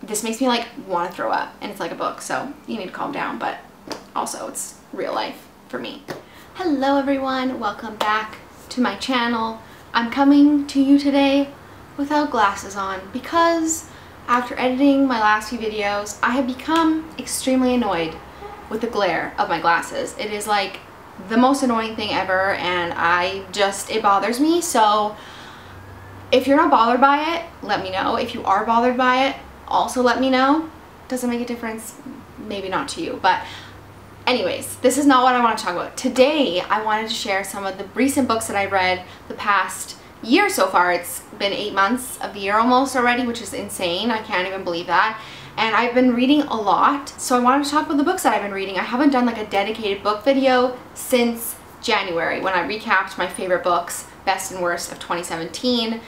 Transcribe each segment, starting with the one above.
This makes me like want to throw up, and it's like a book, so you need to calm down, but also it's real life for me. Hello everyone, welcome back to my channel. I'm coming to you today without glasses on because after editing my last few videos, I have become extremely annoyed with the glare of my glasses. It is like the most annoying thing ever, and it bothers me. So if you're not bothered by it, let me know. If you are bothered by it, also let me know. Doesn't make a difference, maybe not to you, but anyways, this is not what I want to talk about. Today, I wanted to share some of the recent books that I read the past year so far. It's been 8 months of the year almost already, which is insane. I can't even believe that. And I've been reading a lot, so I wanted to talk about the books that I've been reading. I haven't done like a dedicated book video since January when I recapped my favorite books, best and worst of 2017.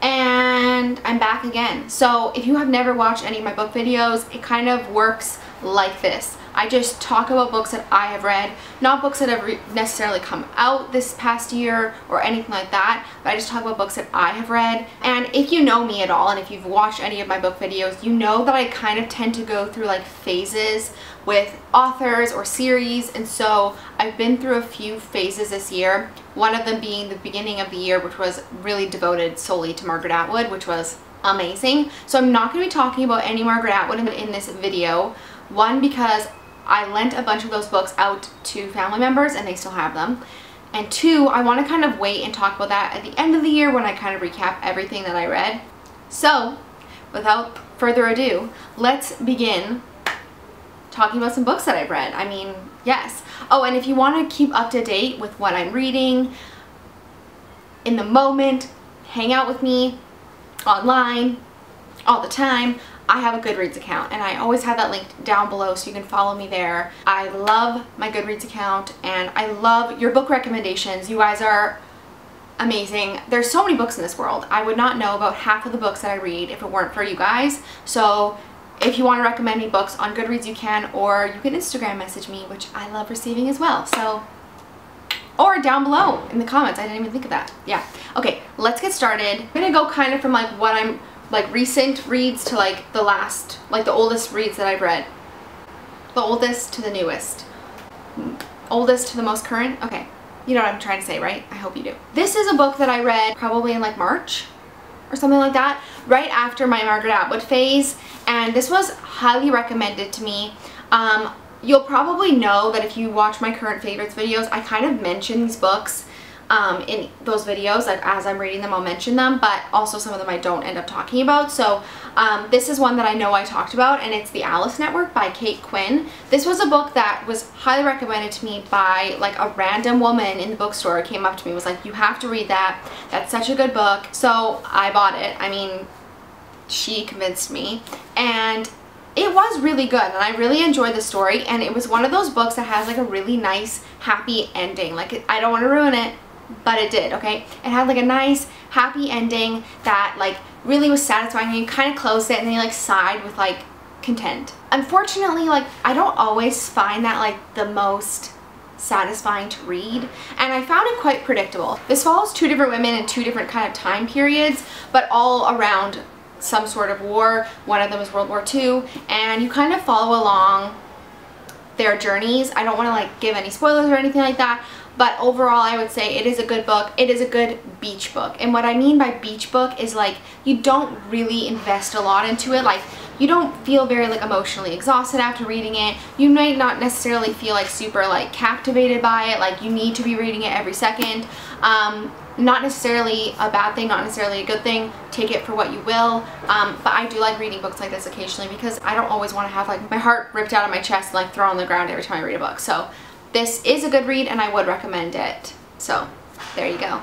And I'm back again. So if you have never watched any of my book videos, it kind of works like this. I just talk about books that I have read, not books that have necessarily come out this past year or anything like that, but I just talk about books that I have read. And if you know me at all, and if you've watched any of my book videos, you know that I kind of tend to go through like phases with authors or series, and so I've been through a few phases this year, one of them being the beginning of the year, which was really devoted solely to Margaret Atwood, which was amazing. So I'm not going to be talking about any Margaret Atwood in this video. One, because I lent a bunch of those books out to family members and they still have them. And two, I want to kind of wait and talk about that at the end of the year when I kind of recap everything that I read. So, without further ado, let's begin talking about some books that I've read. I mean, yes. Oh, and if you want to keep up to date with what I'm reading in the moment, hang out with me online all the time, I have a GoodReads account, and I always have that linked down below so you can follow me there. I love my GoodReads account, and I love your book recommendations. You guys are amazing. There's so many books in this world. I would not know about half of the books that I read if it weren't for you guys. So if you want to recommend me books on GoodReads, you can, or you can Instagram message me, which I love receiving as well. So, or down below in the comments. I didn't even think of that. Yeah. Okay, let's get started. I'm gonna go kind of from like what I'm like recent reads to like the last, like the oldest reads that I've read. The oldest to the newest. Oldest to the most current. Okay, you know what I'm trying to say, right? I hope you do. This is a book that I read probably in like March or something like that, right after my Margaret Atwood phase, and this was highly recommended to me. You'll probably know that if you watch my current favorites videos, I kind of mention these books in those videos. Like as I'm reading them, I'll mention them, but also some of them I don't end up talking about. So this is one that I know I talked about, and it's The Alice Network by Quinn. This was a book that was highly recommended to me by like a random woman in the bookstore. Came up to me, was like, you have to read that, that's such a good book. So I bought it. I mean, she convinced me, and it was really good, and I really enjoyed the story, and it was one of those books that has like a really nice happy ending. Like, I don't want to ruin it, but it did, okay? It had like a nice happy ending that like really was satisfying, and you kind of closed it and then you like sighed with like content. Unfortunately, like I don't always find that like the most satisfying to read, and I found it quite predictable. This follows two different women in two different kind of time periods, but all around some sort of war. One of them is World War II, and you kind of follow along their journeys. I don't want to like give any spoilers or anything like that, but overall I would say it is a good book. It is a good beach book, and what I mean by beach book is like you don't really invest a lot into it. Like you don't feel very like emotionally exhausted after reading it. You might not necessarily feel like super like captivated by it, like you need to be reading it every second. Not necessarily a bad thing, not necessarily a good thing. Take it for what you will. But I do like reading books like this occasionally because I don't always want to have like my heart ripped out of my chest and like thrown on the ground every time I read a book. So this is a good read, and I would recommend it. So there you go.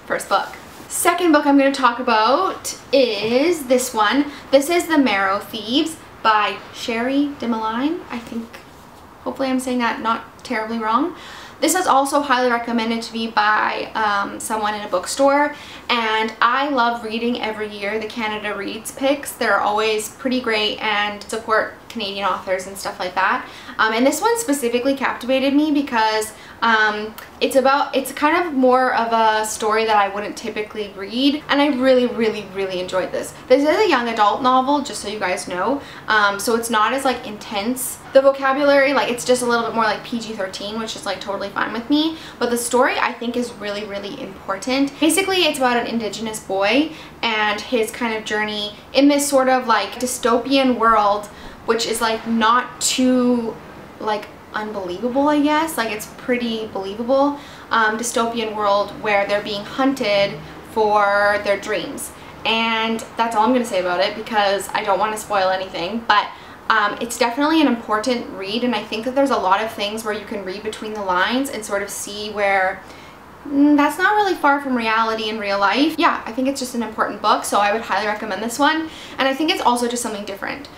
First book. Second book I'm going to talk about is this one. This is The Maro Thieves by Sherry DeMaline. I think, hopefully I'm saying that not terribly wrong. This is also highly recommended to me by someone in a bookstore, and I love reading every year the Canada Reads picks. They're always pretty great and support Canadian authors and stuff like that. And this one specifically captivated me because it's kind of more of a story that I wouldn't typically read, and I really enjoyed this. This is a young adult novel, just so you guys know, so it's not as like intense. The vocabulary, like, it's just a little bit more like PG-13, which is like totally fine with me, but the story I think is really important. Basically, it's about an Indigenous boy and his kind of journey in this sort of like dystopian world, which is like not too like unbelievable, I guess. Like, it's pretty believable. Dystopian world where they're being hunted for their dreams, and that's all I'm gonna say about it because I don't want to spoil anything. But it's definitely an important read, and I think that there's a lot of things where you can read between the lines and sort of see where that's not really far from reality in real life. Yeah, I think it's just an important book, so I would highly recommend this one. And I think it's also just something different.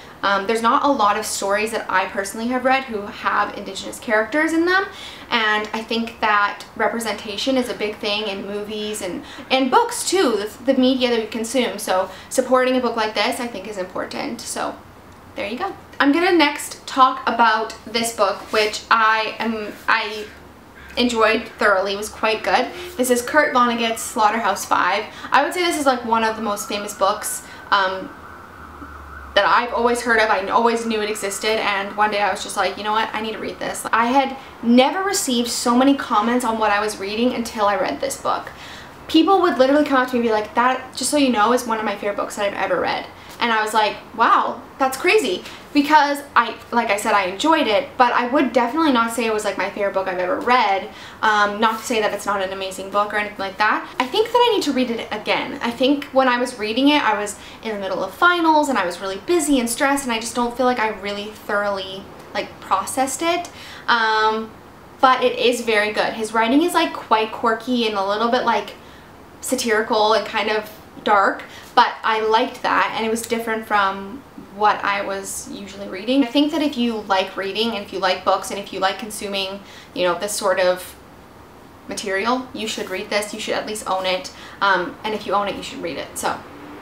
There's not a lot of stories that I personally have read who have Indigenous characters in them, and I think that representation is a big thing in movies and books too, the media that we consume. So supporting a book like this I think is important. So there you go. I'm gonna next talk about this book, which I enjoyed thoroughly. It was quite good. This is Kurt Vonnegut's Slaughterhouse 5. I would say this is like one of the most famous books that I've always heard of. I always knew it existed, and one day I was just like, you know what, I need to read this. I had never received so many comments on what I was reading until I read this book. People would literally come up to me and be like, that, just so you know, is one of my favorite books that I've ever read. And I was like, wow, that's crazy, because like I said, I enjoyed it, but I would definitely not say it was like my favorite book I've ever read. Not to say that it's not an amazing book or anything like that. I think that I need to read it again. I think when I was reading it, I was in the middle of finals and I was really busy and stressed, and I just don't feel like I really thoroughly like processed it. But it is very good. His writing is like quite quirky and a little bit like satirical and kind of dark, but I liked that, and it was different from what I was usually reading. I think that if you like reading and if you like books and if you like consuming, you know, this sort of material, you should read this. You should at least own it, and if you own it, you should read it. So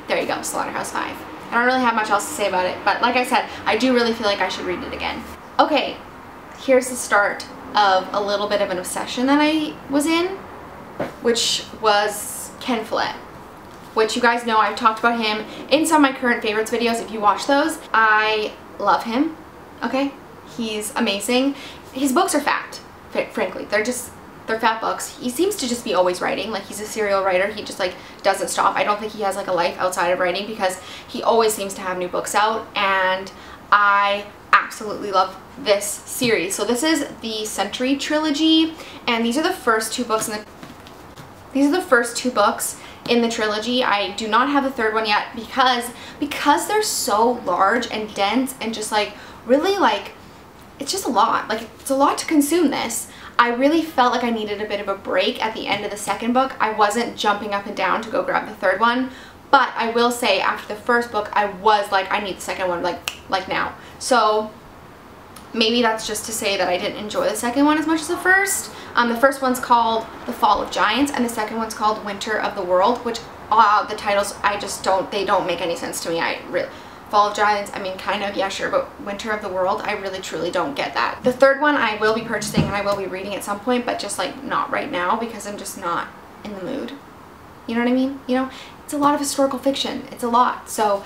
there you go, Slaughterhouse 5. I don't really have much else to say about it, but like I said, I do really feel like I should read it again. Okay, here's the start of a little bit of an obsession that I was in, which was Ken Follett, which you guys know I've talked about him in some of my current favorites videos if you watch those. I love him, okay? He's amazing. His books are fat, frankly. They're fat books. He seems to just be always writing. Like, he's a serial writer. He just like doesn't stop. I don't think he has like a life outside of writing, because he always seems to have new books out, and I absolutely love this series. So this is the Century trilogy, and these are the first two books in the trilogy. I do not have the third one yet because they're so large and dense and just like really like, it's just a lot. Like, it's a lot to consume this. I really felt like I needed a bit of a break at the end of the second book. I wasn't jumping up and down to go grab the third one, but I will say after the first book I was like, I need the second one like now. So maybe that's just to say that I didn't enjoy the second one as much as the first. The first one's called The Fall of Giants, and the second one's called Winter of the World, which the titles, they don't make any sense to me. Fall of Giants, I mean, kind of, yeah, sure, but Winter of the World, I really truly don't get that. The third one I will be purchasing and I will be reading at some point, but just like not right now, because I'm just not in the mood. You know what I mean? You know, it's a lot of historical fiction. It's a lot. So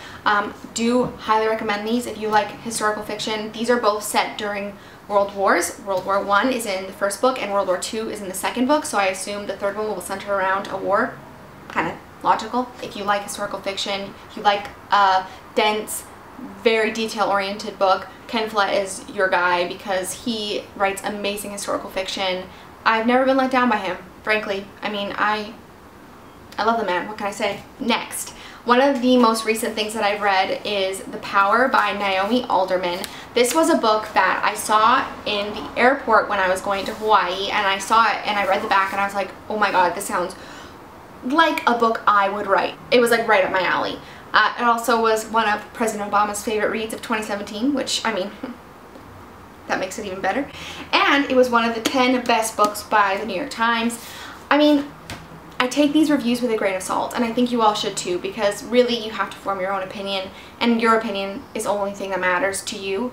do highly recommend these if you like historical fiction. These are both set during World Wars. World War I is in the first book and World War II is in the second book, so I assume the third one will center around a war. Kind of logical. If you like historical fiction, if you like a dense, very detail-oriented book, Ken Follett is your guy, because he writes amazing historical fiction. I've never been let down by him, frankly. I mean, I love the man. What can I say? Next, one of the most recent things that I've read is The Power by Naomi Alderman. This was a book that I saw in the airport when I was going to Hawaii, and I saw it and I read the back and I was like, oh my god, this sounds like a book I would write. It was like right up my alley. It also was one of President Obama's favorite reads of 2017, which, I mean, that makes it even better. And it was one of the 10 best books by the New York Times. I mean, I I take these reviews with a grain of salt, and I think you all should too, because really you have to form your own opinion, and your opinion is the only thing that matters to you.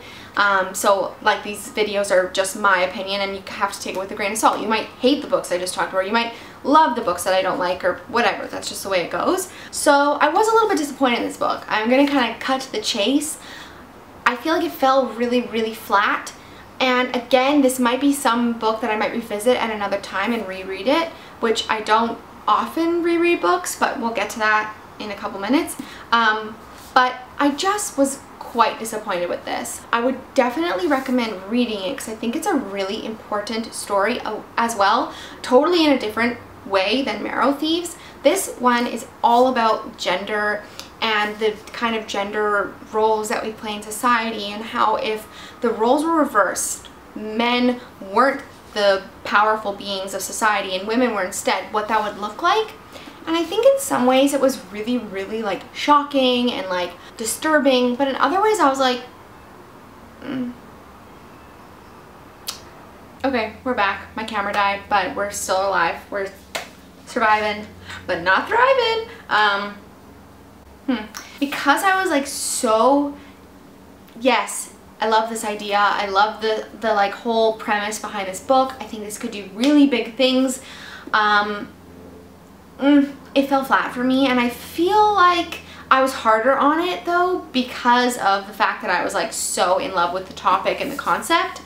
So like, these videos are just my opinion, and you have to take it with a grain of salt. You might hate the books I just talked about, you might love the books that I don't like, or whatever. That's just the way it goes. So I was a little bit disappointed in this book. I'm gonna kind of cut to the chase. I feel like it fell really, really flat. And again, this might be some book that I might revisit at another time and reread it, which I don't often reread books, but we'll get to that in a couple minutes. But I just was quite disappointed with this. I would definitely recommend reading it because I think it's a really important story as well, totally in a different way than Maro Thieves. This one is all about gender and the kind of gender roles that we play in society, and how if the roles were reversed, men weren't the powerful beings of society and women were instead, what that would look like. And I think in some ways it was really, really like shocking and like disturbing, but in other ways I was like, Okay, we're back. My camera died, but we're still alive. We're surviving, but not thriving. Because I was like so, yes, I love this idea. I love the like whole premise behind this book. I think this could do really big things. It fell flat for me, and I feel like I was harder on it though because of the fact that I was like so in love with the topic and the concept.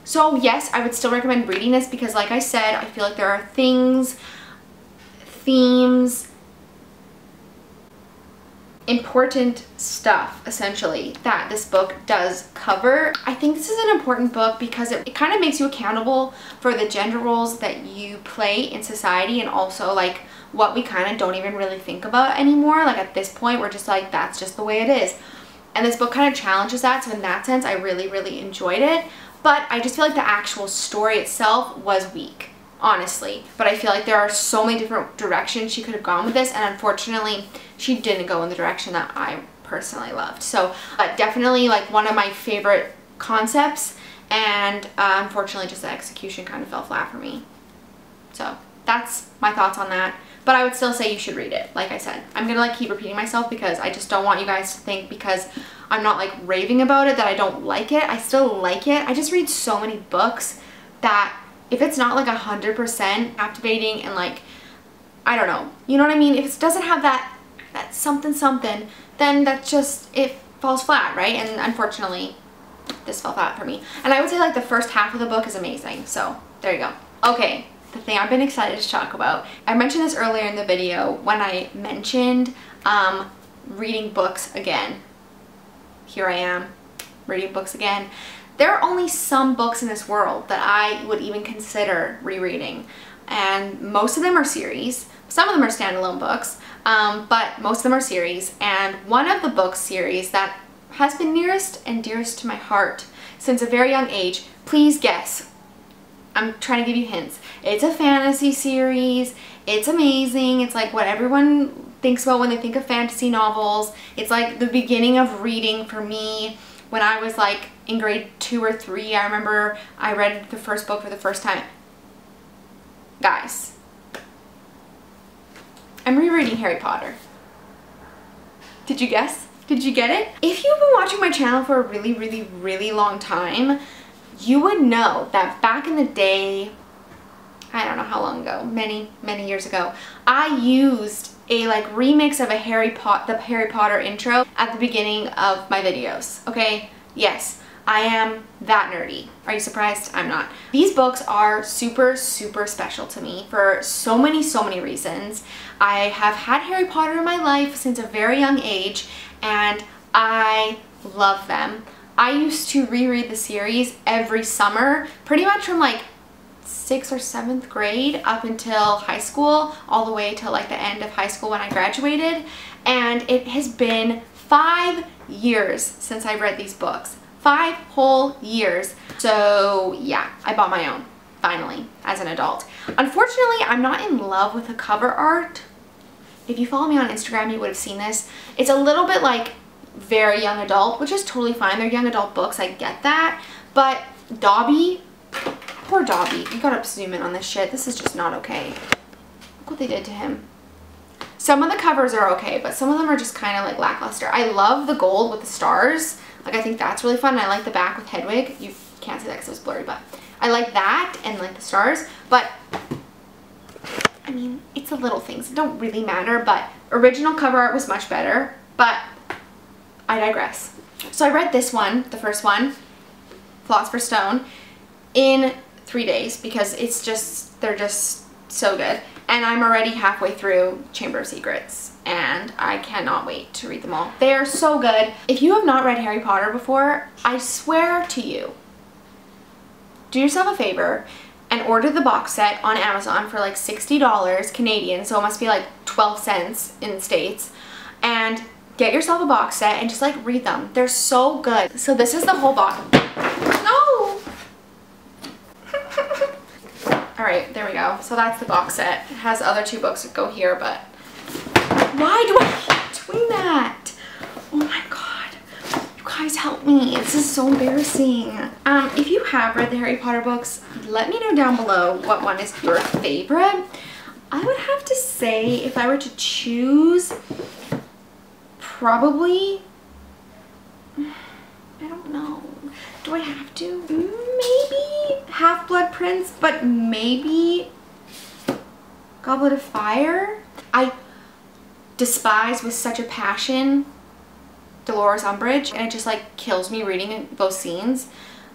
So yes, I would still recommend reading this because like I said, I feel like there are things, themes, important stuff essentially that this book does cover. I think this is an important book because it kind of makes you accountable for the gender roles that you play in society, and also like what we kind of don't even really think about anymore. Like at this point we're just like, that's just the way it is. And this book kind of challenges that, so in that sense I really, really enjoyed it. But I just feel like the actual story itself was weak, honestly. But I feel like there are so many different directions she could have gone with this, and unfortunately she didn't go in the direction that I personally loved. So definitely like one of my favorite concepts, and unfortunately just the execution kind of fell flat for me. So that's my thoughts on that. But I would still say you should read it. Like I said, I'm gonna like keep repeating myself because I just don't want you guys to think because I'm not like raving about it that I don't like it. I still like it. I just read so many books that if it's not like 100% captivating and like, I don't know, you know what I mean? If it doesn't have that something something, then that just, it falls flat, right? And unfortunately this fell flat for me. And I would say like the first half of the book is amazing. So there you go. Okay. The thing I've been excited to talk about. I mentioned this earlier in the video when I mentioned reading books again. Here I am, reading books again. There are only some books in this world that I would even consider rereading, and most of them are series. Some of them are standalone books, but most of them are series. And one of the book series that has been nearest and dearest to my heart since a very young age, please guess. I'm trying to give you hints. It's a fantasy series. It's amazing. It's like what everyone thinks about when they think of fantasy novels. It's like the beginning of reading for me when I was like in grade 2 or 3. I remember I read the first book for the first time. Guys, I'm rereading Harry Potter. Did you guess? Did you get it? If you've been watching my channel for a really, really, really long time, you would know that back in the day, I don't know how long ago, many, many years ago, I used a like remix of the Harry Potter intro at the beginning of my videos, okay? Yes, I am that nerdy. Are you surprised? I'm not. These books are super, super special to me for so many reasons. I have had Harry Potter in my life since a very young age, and I love them. I used to reread the series every summer, pretty much from like 6th or 7th grade up until high school, all the way till like the end of high school when I graduated. And it has been 5 years since I read these books. 5 whole years. So yeah, I bought my own, finally, as an adult. Unfortunately, I'm not in love with the cover art. If you follow me on Instagram, you would have seen this. It's a little bit like very young adult, which is totally fine. They're young adult books, I get that. But Dobby, poor Dobby. You gotta zoom in on this shit. This is just not okay. Look what they did to him. Some of the covers are okay, but some of them are just kind of like lackluster. I love the gold with the stars. Like, I think that's really fun. And I like the back with Hedwig. You can't see that because it's blurry, but I like that and like the stars. But I mean, it's the little things. It don't really matter, but original cover art was much better, but I digress. So I read this one, the first one, Philosopher's Stone, in 3 days because it's just, they're just so good. And I'm already halfway through Chamber of Secrets and I cannot wait to read them all. They are so good. If you have not read Harry Potter before, I swear to you, do yourself a favor and order the box set on Amazon for like $60 Canadian, so it must be like 12 cents in the States, and get yourself a box set and just like read them. They're so good. So this is the whole box. No! Alright, there we go. So that's the box set. It has the other 2 books that go here, but why do I keep doing that? Oh my god. You guys help me. This is so embarrassing. If you have read the Harry Potter books, let me know down below what one is your favorite. I would have to say, if I were to choose, probably, I don't know. Do I have to? Maybe Half-Blood Prince, but maybe Goblet of Fire. I despise with such a passion Dolores Umbridge, and it just like kills me reading those scenes.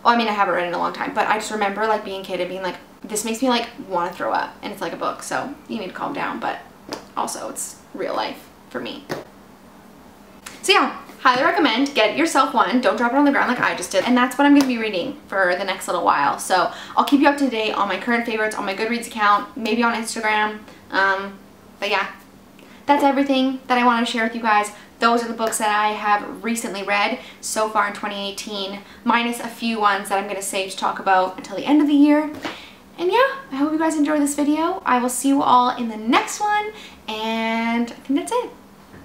Well, I mean, I haven't read it in a long time, but I just remember like being a kid and being like, this makes me like want to throw up, and it's like a book, so you need to calm down, but also it's real life for me. So yeah, highly recommend. Get yourself one. Don't drop it on the ground like I just did. And that's what I'm going to be reading for the next little while. So I'll keep you up to date on my current favorites, on my GoodReads account, maybe on Instagram. But yeah, that's everything that I want to share with you guys. Those are the books that I have recently read so far in 2018, minus a few ones that I'm going to save to talk about until the end of the year. And yeah, I hope you guys enjoyed this video. I will see you all in the next one, and I think that's it.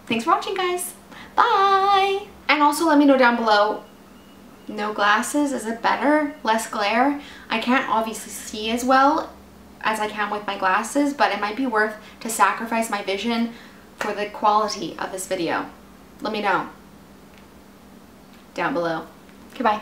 Thanks for watching, guys. Bye! And also let me know down below, no glasses, is it better? Less glare? I can't obviously see as well as I can with my glasses, but it might be worth to sacrifice my vision for the quality of this video. Let me know down below. Okay, bye.